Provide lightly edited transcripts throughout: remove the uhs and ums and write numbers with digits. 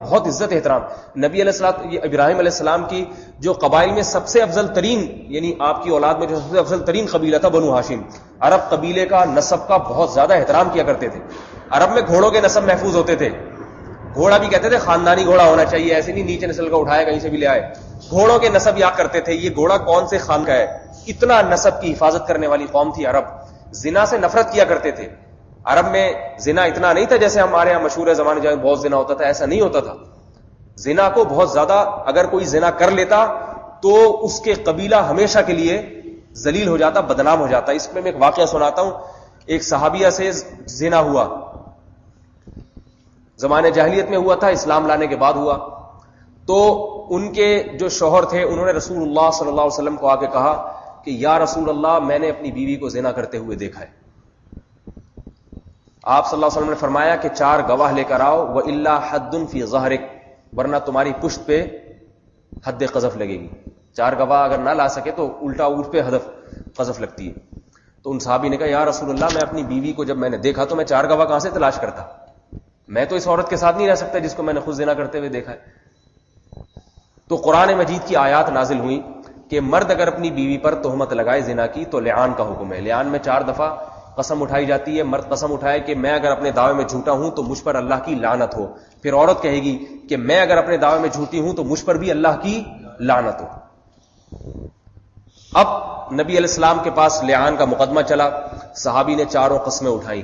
بہت عزت احترام. نبی علیہ السلام ابراہیم علیہ السلام کی جو قبائل میں سب سے افضل ترین، یعنی آپ کی اولاد میں جو سب سے افضل ترین قبیلہ تھا بنو ہاشم، عرب قبیلے کا نسب کا بہت زیادہ احترام کیا کرتے تھے. عرب میں گھوڑوں کے نسب محفوظ ہوتے تھے. گھوڑا بھی کہتے تھے خاندانی گھوڑا ہونا چاہیے، ایسے نہیں نیچے نسل کا اٹھایا کہیں سے بھی لے آئے. گھوڑوں کے نسب یاد کرتے تھے، یہ گھوڑا کون سے خان کا ہے. اتنا نسب کی حفاظت کرنے والی قوم تھی عرب. زنا سے نفرت کیا کرتے تھے. عرب میں زنا اتنا نہیں تھا جیسے ہمارے یہاں مشہور ہے زمانے جہاں بہت زنا ہوتا تھا، ایسا نہیں ہوتا تھا. زنا کو بہت زیادہ، اگر کوئی زنا کر لیتا تو اس کے قبیلہ ہمیشہ کے لیے ذلیل ہو جاتا، بدنام ہو جاتا. اس میں ایک واقعہ سناتا ہوں. ایک صحابیہ سے زنا ہوا، زمانے جاہلیت میں ہوا تھا، اسلام لانے کے بعد ہوا. تو ان کے جو شوہر تھے انہوں نے رسول اللہ صلی اللہ علیہ وسلم کو آ کے کہا کہ یا رسول اللہ، میں نے اپنی بیوی کو زنا کرتے ہوئے دیکھا ہے. آپ صلی اللہ علیہ وسلم نے فرمایا کہ 4 گواہ لے کر آؤ، وَإِلَّا حَدٌّ فِي ظَهْرِكَ، ورنہ تمہاری پشت پہ حد قذف لگے گی. 4 گواہ اگر نہ لا سکے تو الٹا اونٹ پہ قذف لگتی ہے. تو ان صحابی نے کہا یا رسول اللہ، میں اپنی بیوی کو جب میں نے دیکھا تو میں 4 گواہ کہاں سے تلاش کرتا، میں تو اس عورت کے ساتھ نہیں رہ سکتا جس کو میں نے خود زنا کرتے ہوئے دیکھا ہے. تو قرآن مجید کی آیات نازل ہوئی کہ مرد اگر اپنی بیوی پر تہمت لگائے زنا کی تو لعان کا حکم ہے. لعان میں 4 دفعہ قسم اٹھائی جاتی ہے. مرد قسم اٹھائے کہ میں اگر اپنے دعوے میں جھوٹا ہوں تو مجھ پر اللہ کی لعنت ہو. پھر عورت کہے گی کہ میں اگر اپنے دعوے میں جھوٹی ہوں تو مجھ پر بھی اللہ کی لعنت ہو. اب نبی علیہ السلام کے پاس لعان کا مقدمہ چلا. صحابی نے 4 قسمیں اٹھائی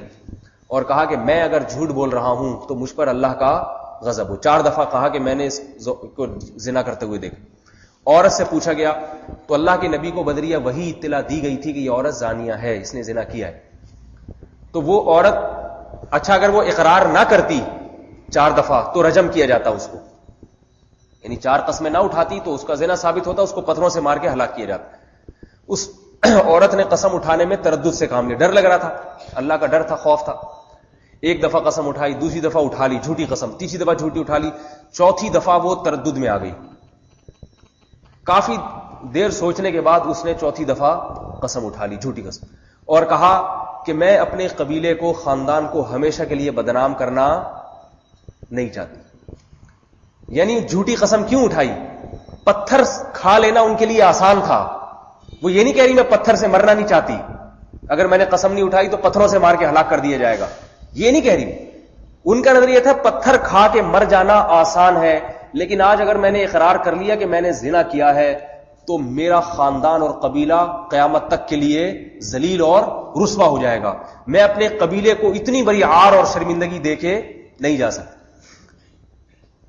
اور کہا کہ میں اگر جھوٹ بول رہا ہوں تو مجھ پر اللہ کا غضب ہو. 4 دفعہ کہا کہ میں نے اس کو زنا کرتے ہوئے دیکھا. عورت سے پوچھا گیا تو اللہ کے نبی کو بدریہ وہی اطلاع دی گئی تھی کہ یہ عورت زانیہ ہے، اس نے زنا کیا ہے. تو وہ عورت، اچھا اگر وہ اقرار نہ کرتی 4 دفعہ تو رجم کیا جاتا اس کو، یعنی 4 قسمیں نہ اٹھاتی تو اس کا زنا ثابت ہوتا، اس کو پتھروں سے مار کے ہلاک کیا جاتا. اس عورت نے قسم اٹھانے میں تردد سے کام لیا، ڈر لگ رہا تھا، اللہ کا ڈر تھا، خوف تھا. 1 دفعہ قسم اٹھائی، دوسری دفعہ اٹھا لی جھوٹی قسم، تیسری دفعہ جھوٹی اٹھا لی، چوتھی دفعہ وہ تردد میں آ گئی. کافی دیر سوچنے کے بعد اس نے چوتھی دفعہ قسم اٹھا لی، جھوٹی قسم، اور کہا کہ میں اپنے قبیلے کو، خاندان کو ہمیشہ کے لیے بدنام کرنا نہیں چاہتی. یعنی جھوٹی قسم کیوں اٹھائی؟ پتھر کھا لینا ان کے لیے آسان تھا. وہ یہ نہیں کہہ رہی میں پتھر سے مرنا نہیں چاہتی، اگر میں نے قسم نہیں اٹھائی تو پتھروں سے مار کے ہلاک کر دیا جائے گا، یہ نہیں کہہ رہی. ان کا نظریہ تھا پتھر کھا کے مر جانا آسان ہے، لیکن آج اگر میں نے اقرار کر لیا کہ میں نے زنا کیا ہے تو میرا خاندان اور قبیلہ قیامت تک کے لیے ذلیل اور رسوا ہو جائے گا. میں اپنے قبیلے کو اتنی بڑی عار اور شرمندگی دے کے نہیں جا سکتا.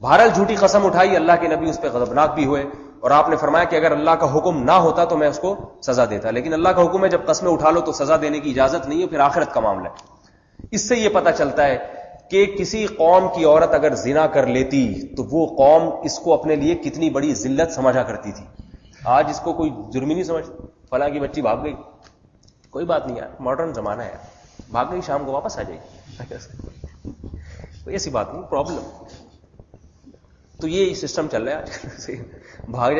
بہرحال جھوٹی قسم اٹھائی، اللہ کے نبی اس پہ غضبناک بھی ہوئے اور آپ نے فرمایا کہ اگر اللہ کا حکم نہ ہوتا تو میں اس کو سزا دیتا، لیکن اللہ کا حکم ہے جب قسمیں اٹھا لو تو سزا دینے کی اجازت نہیں ہے، پھر آخرت کا معاملہ ہے. اس سے یہ پتہ چلتا ہے کہ کسی قوم کی عورت اگر زنا کر لیتی تو وہ قوم اس کو اپنے لیے کتنی بڑی ذلت سمجھا کرتی تھی. آج اس کو کوئی جرم ہی نہیں سمجھ، فلاں کی بچی بھاگ گئی، کوئی بات نہیں یار، ماڈرن زمانہ ہے، بھاگ گئی شام کو واپس آ جائے گی، کوئی ایسی بات نہیں، پرابلم. تو یہ سسٹم چل رہا ہے آج کل، بھاگ